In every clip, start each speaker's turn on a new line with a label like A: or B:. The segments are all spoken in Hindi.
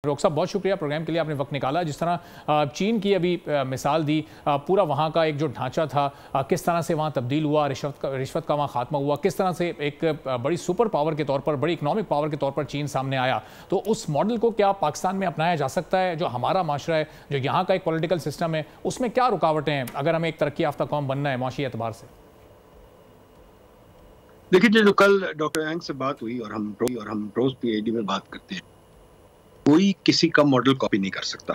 A: डॉक्टर साहब बहुत शुक्रिया प्रोग्राम के लिए, आपने वक्त निकाला। जिस तरह चीन की अभी मिसाल दी, पूरा वहाँ का एक जो ढांचा था, किस तरह से वहाँ तब्दील हुआ, रिश्वत का वहाँ खात्मा हुआ, किस तरह से एक बड़ी सुपर पावर के तौर पर, बड़ी इकोनॉमिक पावर के तौर पर चीन सामने आया। तो उस मॉडल को क्या पाकिस्तान में अपनाया जा सकता है? जो हमारा माशरा है, जो यहाँ का एक पॉलिटिकल सिस्टम है, उसमें क्या रुकावटें हैं अगर हमें एक तरक्की याफ्ता कौम बनना है माशी एतबार से?
B: देखिए, जो कल डॉक्टर यांग से बात हुई और हम रोज पीआईडी में बात करते हैं, कोई किसी का मॉडल कॉपी नहीं कर सकता।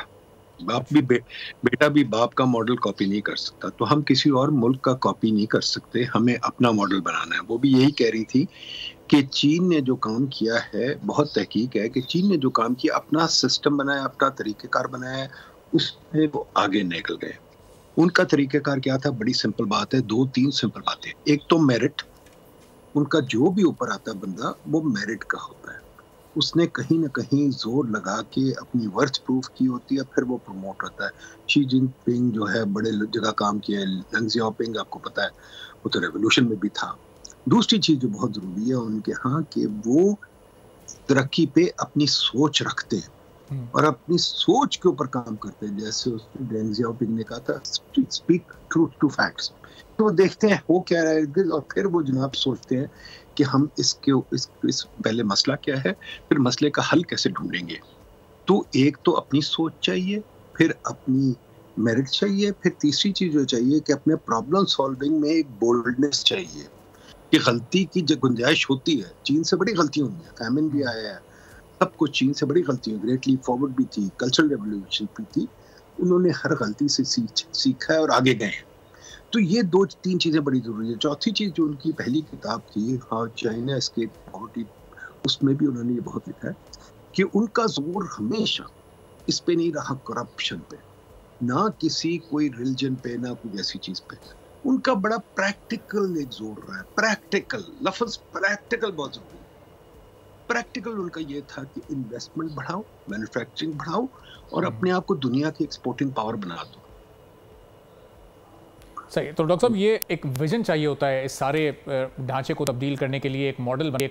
B: बाप भी बेटा भी बाप का मॉडल कॉपी नहीं कर सकता। तो हम किसी और मुल्क का कॉपी नहीं कर सकते, हमें अपना मॉडल बनाना है। वो भी यही कह रही थी कि चीन ने जो काम किया है, बहुत तहकीक है कि चीन ने जो काम किया, अपना सिस्टम बनाया, अपना तरीक़ेकार बनाया, उसमें वो आगे निकल गए। उनका तरीक़ेकार क्या था? बड़ी सिंपल बात है, 2-3 सिंपल बातें। एक तो मेरिट, उनका जो भी ऊपर आता है बंदा, वो मेरिट का होता है। उसने कहीं ना कहीं जोर लगा के अपनी वर्थ प्रूफ की होती है, फिर वो प्रमोट होता है। शी जिनपिंग जो है, बड़े जगह काम किया है। लंग ज़ियाओपिंग आपको पता है, वो तो रेवोल्यूशन में भी था। दूसरी चीज जो बहुत जरूरी है उनके यहाँ, कि वो तरक्की पे अपनी सोच रखते हैं और अपनी सोच के ऊपर काम करते हैं। जैसे उसने डेंग ज़ियाओपिंग ने कहा था, स्पीक ट्रूथ टू फैक्ट्स। तो देखते हैं हो क्या रहा है, और फिर वो जनाब सोचते हैं कि हम इस पहले मसला क्या है, फिर मसले का हल कैसे ढूंढेंगे। तो एक तो अपनी सोच चाहिए, फिर अपनी मेरिट चाहिए, फिर तीसरी चीज जो चाहिए कि अपने प्रॉब्लम सॉल्विंग में एक बोल्डनेस चाहिए कि गलती की जो गुंजाइश होती है। चीन से बड़ी गलती हुई है, फैमिन भी आया है, सब कुछ चीन से बड़ी गलती हुई। ग्रेट लीप फॉरवर्ड भी थी, कल्चरल रेवोल्यूशन भी थी। उन्होंने हर गलती से सीखा है और आगे गए हैं। तो ये 2-3 चीजें बड़ी जरूरी है। चौथी चीज जो उनकी पहली किताब थी, हाउ चाइना एस्केप्ड पॉवर्टी, उसमें भी उन्होंने ये बहुत लिखा है कि उनका जोर हमेशा इस पे नहीं रहा करप्शन पे, ना किसी कोई रिलीजन पे, ना कोई ऐसी चीज पे। उनका बड़ा प्रैक्टिकल एक जोर रहा है। प्रैक्टिकल लफ्ज, प्रैक्टिकल बहुत जरूरी है। प्रैक्टिकल उनका ये था कि इन्वेस्टमेंट बढ़ाओ, मैन्युफैक्चरिंग बढ़ाओ और अपने आप को दुनिया की एक्सपोर्टिंग पावर बना दो।
A: सही। तो डॉक्टर साहब, ये एक विजन चाहिए होता है इस सारे ढांचे को तब्दील करने के लिए, एक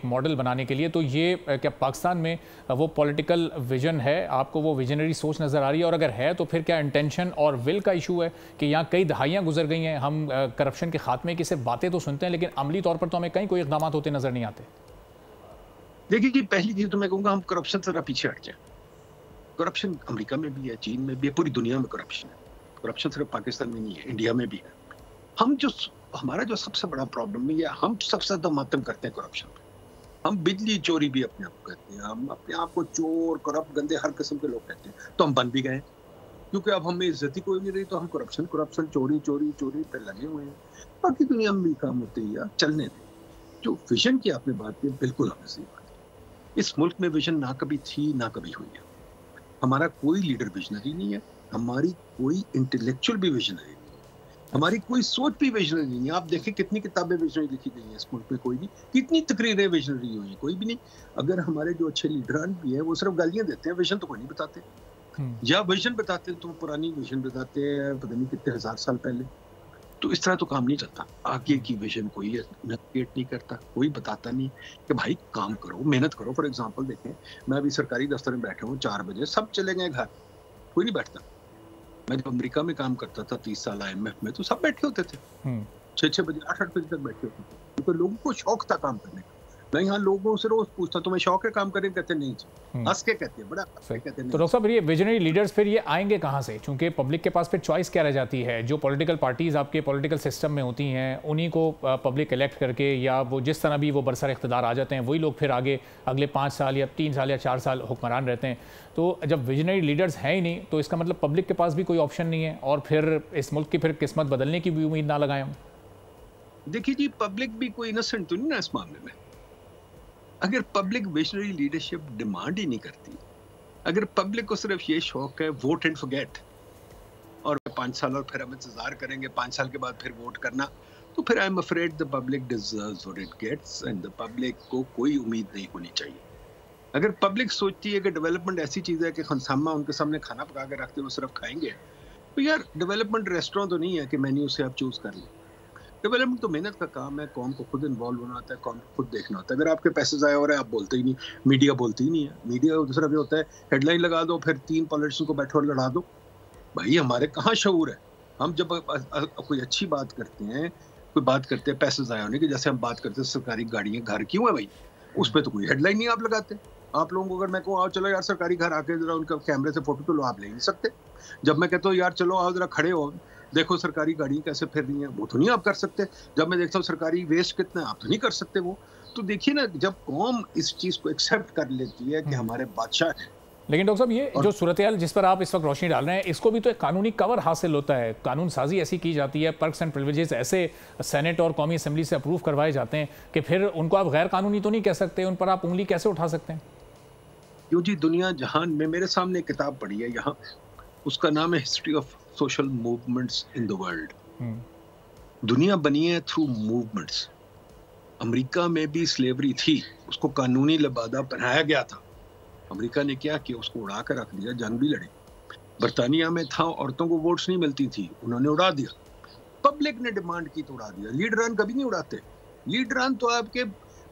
A: मॉडल बनाने के लिए। तो ये क्या पाकिस्तान में वो पॉलिटिकल विजन है? आपको वो विजनरी सोच नज़र आ रही है? और अगर है तो फिर क्या इंटेंशन और विल का इशू है कि यहाँ कई दहाइयाँ गुजर गई हैं, हम करप्शन के खात्मे की सिर्फ बातें तो सुनते हैं, लेकिन अमली तौर पर तो हमें कहीं कोई इक़दाम होते नजर नहीं आते।
B: देखिए जी, पहली चीज तो मैं कहूँगा, हम करप्शन से पीछे हट जाए। करप्शन अमेरिका में भी है, चीन में भी है, पूरी दुनिया में करप्शन है। करप्शन सिर्फ पाकिस्तान में नहीं है, इंडिया में भी है। हमारा जो सबसे बड़ा प्रॉब्लम है, हम सबसे ज्यादा मातम करते हैं करप्शन पे। हम बिजली चोरी भी अपने आप को कहते हैं, हम अपने आप को चोर, करप्ट, गंदे हर किस्म के लोग कहते हैं। तो हम बन भी गए, क्योंकि अब हमें इज्जत ही कोई नहीं रही, तो हम करप्शन चोरी पे लगे हुए हैं। बाकी दुनिया में भी काम होते ही यार, चलने दें। जो विजन की आपने बात की, बिल्कुल आपने सही बात की। इस मुल्क में विजन ना कभी थी ना कभी हुई है। हमारा कोई लीडर विजनरी नहीं है, हमारी कोई इंटेलेक्चुअल भी विजनरी नहीं है, हमारी कोई सोच भी विजनरी नहीं है। आप देखें कितनी किताबें विजनरी लिखी गई हैं इस मुल्क में, कोई नहीं। कितनी तकरीरें विजनरी हुई, कोई भी नहीं। अगर हमारे जो अच्छे लीडरान भी हैं, वो सिर्फ गालियां देते हैं, विजन तो कोई नहीं बताते। या विजन बताते हैं तो पुरानी विजन बताते हैं, पता नहीं कितने हजार साल पहले। तो इस तरह तो काम नहीं चलता। आगे की विजन कोई नेविगेट नहीं करता, कोई बताता नहीं कि भाई काम करो, मेहनत करो। फॉर एग्जाम्पल देखें, मैं अभी सरकारी दफ्तर में बैठा हूँ, 4 बजे सब चले गए घर, कोई नहीं बैठता। मैं जब अमेरिका में काम करता था 30 साल IMF में, तो सब बैठे होते थे, 6-6 बजे 8-8 बजे तक बैठे होते थे, क्योंकि लोगों को शौक था काम करने का। मैं यहाँ लोगों से रोज पूछता, तुम्हें शौक है काम करने? कहते नहीं जी, हंस के कहते हैं, बड़ा कहते हैं।
A: तो डॉक्टर साहब, ये विजनरी लीडर्स फिर ये आएंगे कहाँ से? क्योंकि पब्लिक के पास फिर चॉइस क्या रह जाती है? जो पॉलिटिकल पार्टीज आपके पॉलिटिकल सिस्टम में होती हैं, उन्हीं को पब्लिक इलेक्ट करके, या वो जिस तरह भी वो बरसर इख्तिदार आ जाते हैं, वही लोग फिर आगे अगले 5 साल या 3 साल या 4 साल हुक्मरान रहते हैं। तो जब विजनरी लीडर्स हैं ही नहीं, तो इसका मतलब पब्लिक के पास भी कोई ऑप्शन नहीं है, और फिर इस मुल्क की फिर किस्मत बदलने की भी उम्मीद ना लगाएं हम।
B: देखिए जी, पब्लिक भी कोई इनोसेंट तो नहीं ना इस मामले में। अगर पब्लिक विजनरी लीडरशिप डिमांड ही नहीं करती, अगर पब्लिक को सिर्फ ये शौक है वोट एंड फॉरगेट, और 5 साल और फिर हम इंतजार करेंगे, 5 साल के बाद फिर वोट करना, तो फिर I am afraid the public deserves what it gets, and the public को कोई उम्मीद नहीं होनी चाहिए। अगर पब्लिक सोचती है कि डेवलपमेंट ऐसी चीज है कि खनसामा उनके सामने खाना पका के रखते हैं, वो सिर्फ खाएंगे, तो यार डेवलपमेंट रेस्टोरेंट तो नहीं है कि मेन्यू से आप चूज कर लें। डेवलपमेंट तो मेहनत का काम है, कौम को खुद इन्वॉल्व होना होता है, कौम को खुद देखना होता है। अगर आपके पैसे ज़ाया हो रहे हैं, आप बोलते ही नहीं, मीडिया बोलती ही नहीं है। मीडिया दूसरा भी होता है, हेडलाइन लगा दो, फिर 3 पॉलिटिशियन को बैठो और लड़ा दो। भाई हमारे कहाँ शऊर है? हम जब कोई अच्छी बात करते हैं, कोई बात करते हैं पैसे ज़ाया होने की, जैसे हम बात करते हैं सरकारी गाड़ियाँ घर क्यों है भाई, उस पर तो कोई हेडलाइन नहीं आप लगाते। आप लोगों को अगर मैं कहूँ आओ चलो यार सरकारी घर आके जरा उनका कैमरे से फोटो तो लो, आप ले नहीं सकते। जब मैं कहता हूँ यार चलो आओ जरा खड़े हो, देखो सरकारी गाड़ी कैसे फिर रही है, वो तो नहीं आप कर सकते। जब मैं देखता हूँ सरकारी वेस्ट कितना है, आप तो नहीं कर सकते वो। तो देखिए ना, जब कौम इस चीज को एक्सेप्ट कर लेती है कि हमारे बादशाह हैं।
A: लेकिन डॉक्टर साहब, ये जो सूरत-ए-हाल जिस पर आप इस वक्त रोशनी डाल रहे हैं, इसको भी तो एक कानूनी कवर हासिल होता है, कानून साजी ऐसी की जाती है, पर्क्स एंड प्रिविलेजेस ऐसे सेनेट और कौमी असेंबली से अप्रूव करवाए जाते हैं कि फिर उनको आप गैर कानूनी तो नहीं कह सकते, उन पर आप उंगली कैसे उठा सकते हैं?
B: क्यों जी, दुनिया जहान में मेरे सामने एक किताब पढ़ी है यहाँ, उसका नाम है history of social movements in the world. दुनिया बनी है थ्रू मूवमेंट्स। अमेरिका में भी स्लेवरी थी, उसको कानूनी लबादा बनाया गया था। अमेरिका ने क्या किया, उसको उड़ा कर रख दिया, जंग भी लड़ी। बरतानिया में था, औरतों को वोट्स नहीं मिलती थी, उन्होंने उड़ा दिया। पब्लिक ने डिमांड की तो उड़ा दिया। लीडरान कभी नहीं उड़ाते। लीडरान तो आपके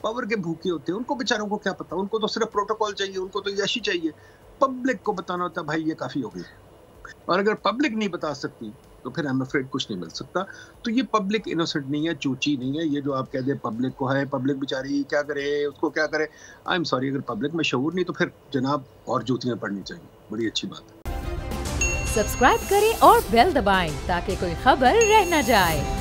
B: पावर के भूखे होते हैं, उनको बेचारों को क्या पता, उनको तो सिर्फ प्रोटोकॉल चाहिए, उनको तो यशी चाहिए। पब्लिक को बताना होता है भाई ये काफी हो गई। और अगर पब्लिक नहीं बता सकती तो फिर आई एम अफ्रेड कुछ नहीं मिल सकता। तो ये पब्लिक इनोसेंट नहीं है, चूची नहीं है। ये जो आप कह दे पब्लिक को है, पब्लिक बेचारी क्या करे, उसको क्या करे, आई एम सॉरी, अगर पब्लिक में शऊर नहीं तो फिर जनाब और जूतियां पड़नी चाहिए। बड़ी अच्छी बात है।
C: सब्सक्राइब करें और बेल दबाएं ताकि कोई खबर रह न जाए।